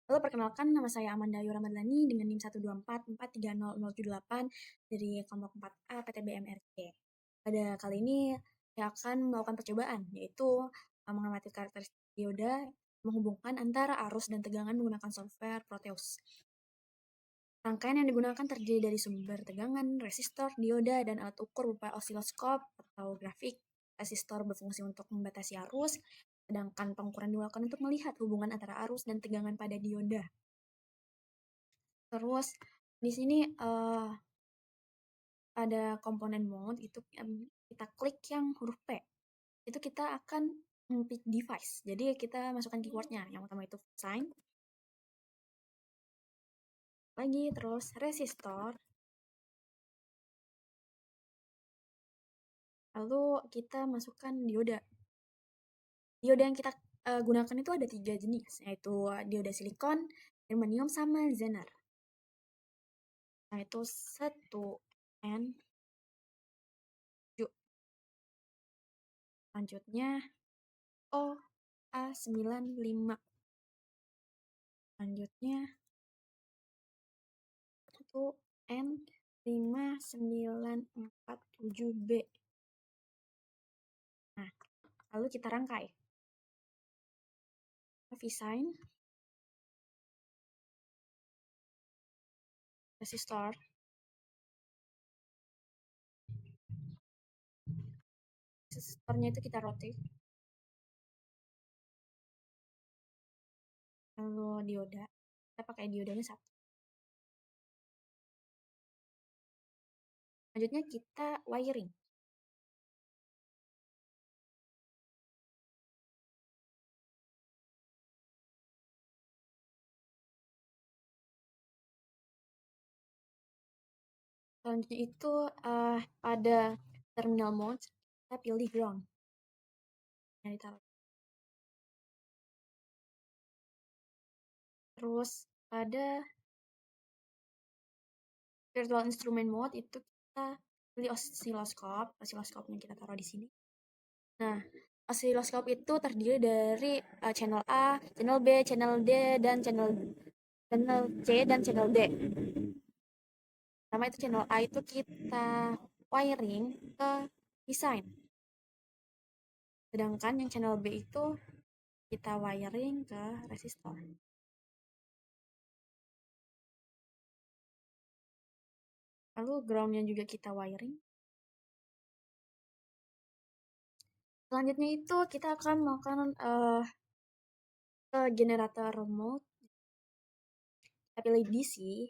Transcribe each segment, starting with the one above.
Halo, perkenalkan nama saya Amanda Ayu Ramadhani dengan NIM 124430078 dari kelompok 4A PTBMRC. Pada kali ini saya akan melakukan percobaan, yaitu mengamati karakteristik dioda menghubungkan antara arus dan tegangan menggunakan software Proteus. Rangkaian yang digunakan terdiri dari sumber tegangan, resistor, dioda, dan alat ukur berupa osiloskop atau grafik. Resistor berfungsi untuk membatasi arus, sedangkan pengukuran digunakan untuk melihat hubungan antara arus dan tegangan pada dioda. Terus di sini ada komponen mode itu kita klik yang huruf P. Itu kita akan pick device. Jadi kita masukkan keywordnya. Yang utama itu sign. Lagi terus resistor. Lalu kita masukkan dioda. Dioda yang kita gunakan itu ada 3 jenis, yaitu dioda silikon, germanium, sama zener. Nah, itu 1N. Selanjutnya OA95. Selanjutnya itu N5947B. Nah, lalu kita rangkai. V-sign, resistor, resistornya itu kita rotate. Lalu dioda, kita pakai diodanya 1. Selanjutnya kita wiring. Selanjutnya itu pada terminal mode kita pilih ground. Yang ditaruh. Terus pada virtual instrument mode itu kita pilih osiloskopnya kita taruh di sini. Nah, osiloskop itu terdiri dari channel A, channel B, channel D, dan channel C dan channel D. Pertama itu channel A itu kita wiring ke design. Sedangkan yang channel B itu kita wiring ke resistor. Lalu groundnya juga kita wiring. Selanjutnya itu kita akan melakukan ke generator mode. Kita pilih DC.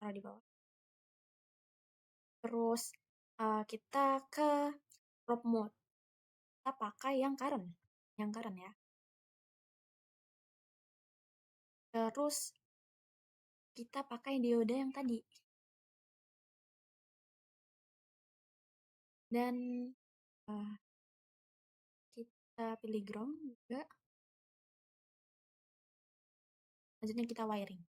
Taruh di bawah. Terus kita ke probe mode. Kita pakai yang current. Yang current ya. Terus kita pakai dioda yang tadi. Dan kita pilih ground juga. Selanjutnya kita wiring.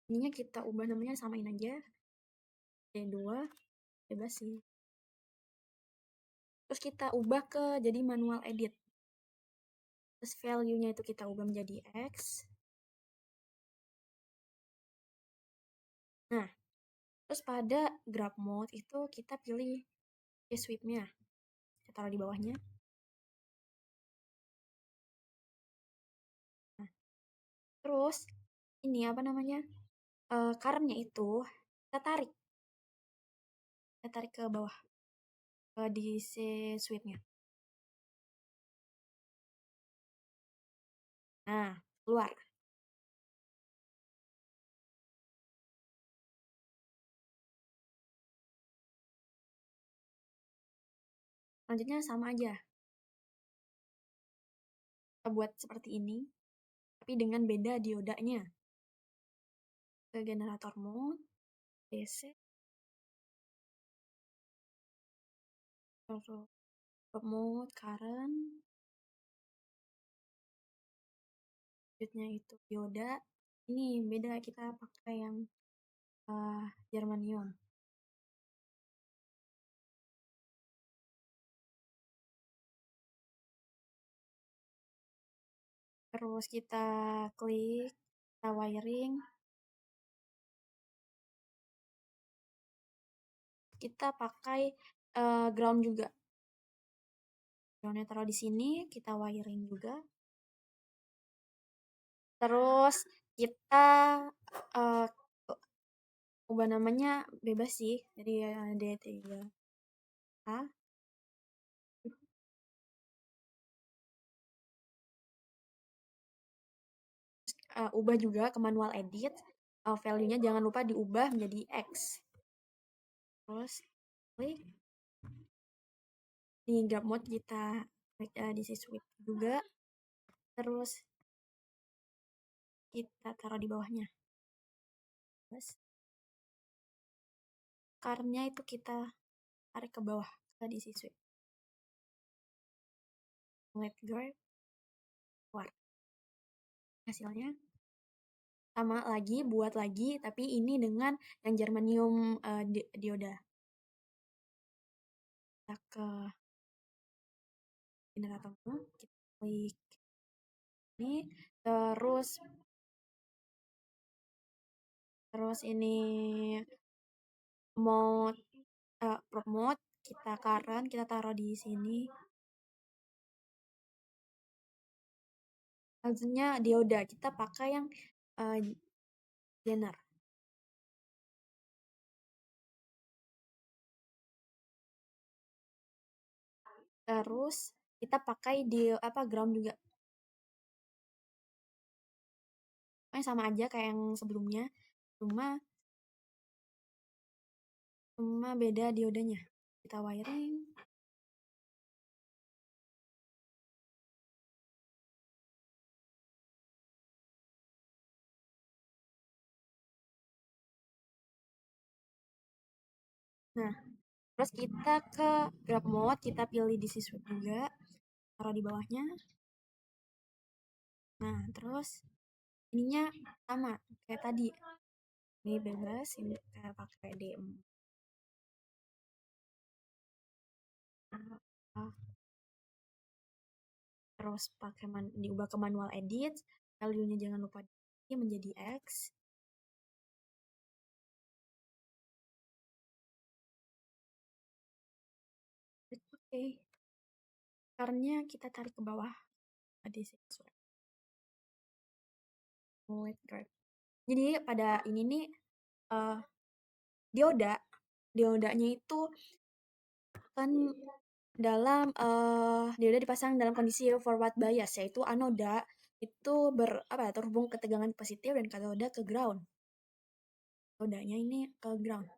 Ininya kita ubah namanya, samain aja. D2, bebas sih. Terus kita ubah ke jadi manual edit. Terus value-nya itu kita ubah menjadi X. Nah, terus pada grab mode itu kita pilih sweep-nya. Kita taruh di bawahnya. Nah, terus ini apa namanya? Current-nya itu kita tarik. Kita tarik ke bawah. Di sweep-nya. Nah, keluar. Selanjutnya sama aja. Kita buat seperti ini, tapi dengan beda diodanya. Ke generator mode, DC, terus mode, current, selanjutnya itu dioda. Ini beda, kita pakai yang germanium. Terus kita klik, kita wiring, kita pakai ground juga. Groundnya taruh di sini, kita wiring juga. Terus kita uh, ubah namanya bebas sih, jadi D3A. Ubah juga ke manual edit, value-nya jangan lupa diubah menjadi X. Terus klik di grab mode, kita klik di switch juga, terus kita taruh di bawahnya. Terus karnya itu kita tarik ke bawah ke DC switch. Let grab keluar. Hasilnya sama lagi, buat lagi, tapi ini dengan yang germanium dioda. Kita ke generator, kita klik ini, terus ini mode probe mode, kita current, kita taruh di sini. Maksudnya dioda, kita pakai yang Zener. Terus kita pakai di ground juga. Sama aja kayak yang sebelumnya, cuma beda diodanya. Kita wiring. Nah, terus kita ke grab mode, kita pilih DC switch juga, taruh di bawahnya. Nah, terus ininya sama kayak tadi. Ini bebas, ini kita pakai DM. Terus diubah ke manual edit, value-nya jangan lupa menjadi X. Oke. Karena kita tarik ke bawah. Ada sensor. Jadi pada ini nih diodanya itu kan dioda dipasang dalam kondisi forward bias, yaitu anoda itu terhubung ke tegangan positif dan katoda ke ground. Diodanya ini ke ground.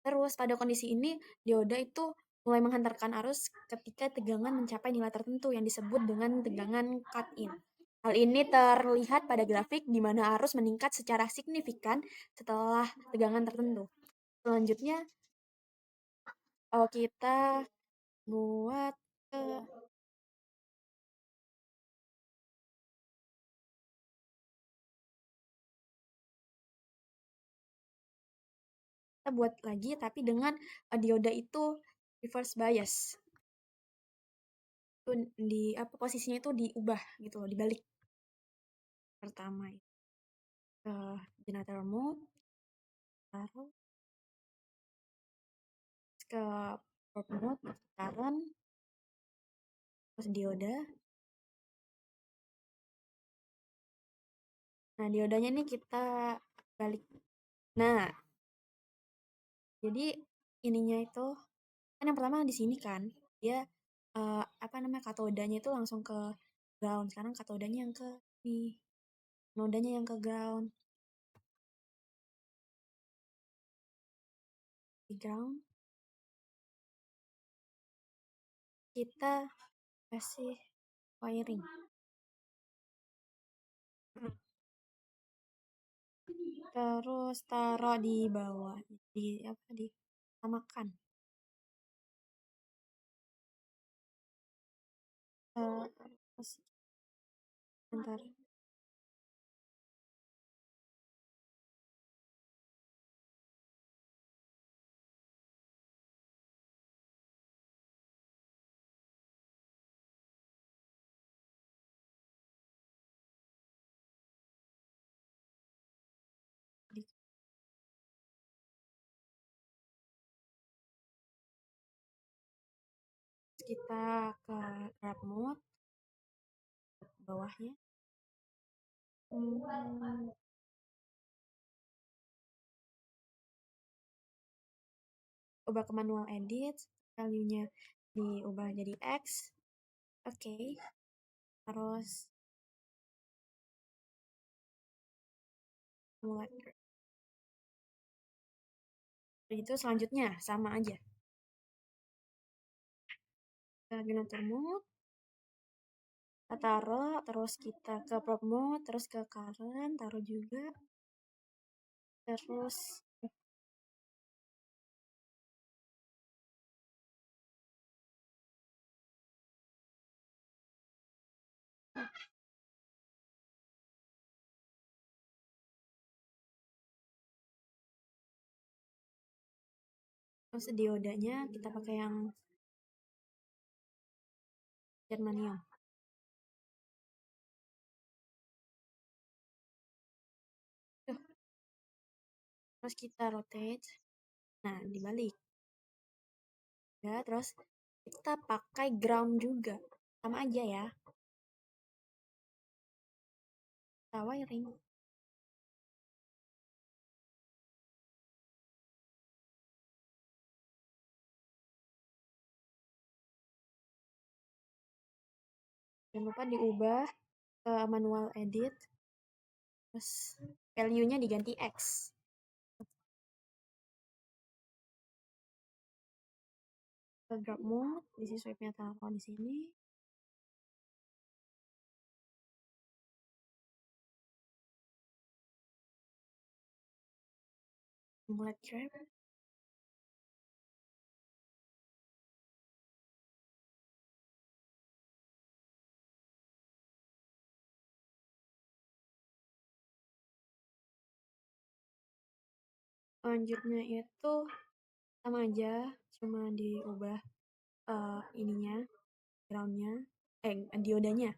Terus pada kondisi ini dioda itu mulai menghantarkan arus ketika tegangan mencapai nilai tertentu yang disebut dengan tegangan cut-in. Hal ini terlihat pada grafik di mana arus meningkat secara signifikan setelah tegangan tertentu. Selanjutnya, kita buat kita buat lagi tapi dengan dioda itu reverse bias. Itu posisinya itu diubah gitu loh, dibalik. Pertama ke generator mode, taruh ke probe mode, current, terus dioda. Nah, diodanya ini kita balik. Nah, jadi ininya itu kan yang pertama di sini kan dia katodanya itu langsung ke ground. Sekarang katodanya yang ke nih, nodanya yang ke ground. Di ground kita kasih wiring. Terus taruh di bawah, samakan. Terus bentar. kita ke grab mode bawahnya. Ubah ke manual edit, value-nya diubah jadi X. Oke. Terus mulai itu selanjutnya sama aja. Kita generator mode, kita taruh, terus kita ke prop mode, terus ke current, taruh juga. Terus terus diodanya kita pakai yang germanium. Terus kita rotate. Nah, dibalik. Ya, terus kita pakai ground juga. Sama aja ya. Kita wiring. Jangan lupa diubah ke manual edit. Terus value-nya diganti X. Ke drop mode, diisi swipe-nya taruh di sini. Mulai trap. Selanjutnya itu sama aja, cuma diubah ininya, groundnya, diodanya.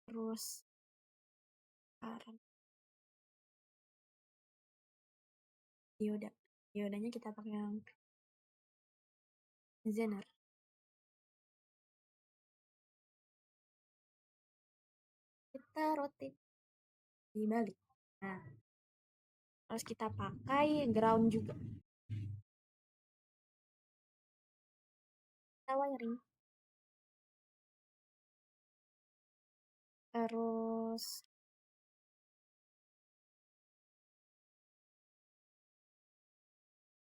Terus diodanya kita pakai yang Zener. Kita rotate dibalik. Nah, terus kita pakai ground juga. Kita wiring. Terus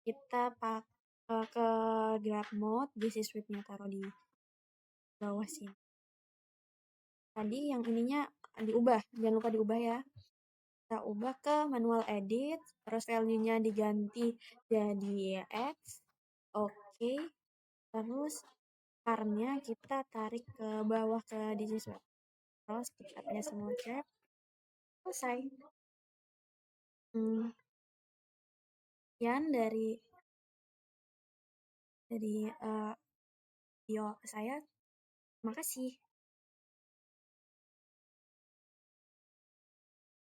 kita pakai ke grab mode, diisi sweep-nya taruh di bawah sini. Tadi yang ininya diubah, jangan lupa diubah ya. Kita ubah ke manual edit, terus value-nya diganti jadi X. Oke. Terus current-nya kita tarik ke bawah ke diisi sweep. Terus kita punya semua trap. Selesai. Sekian dari video saya. Terima kasih.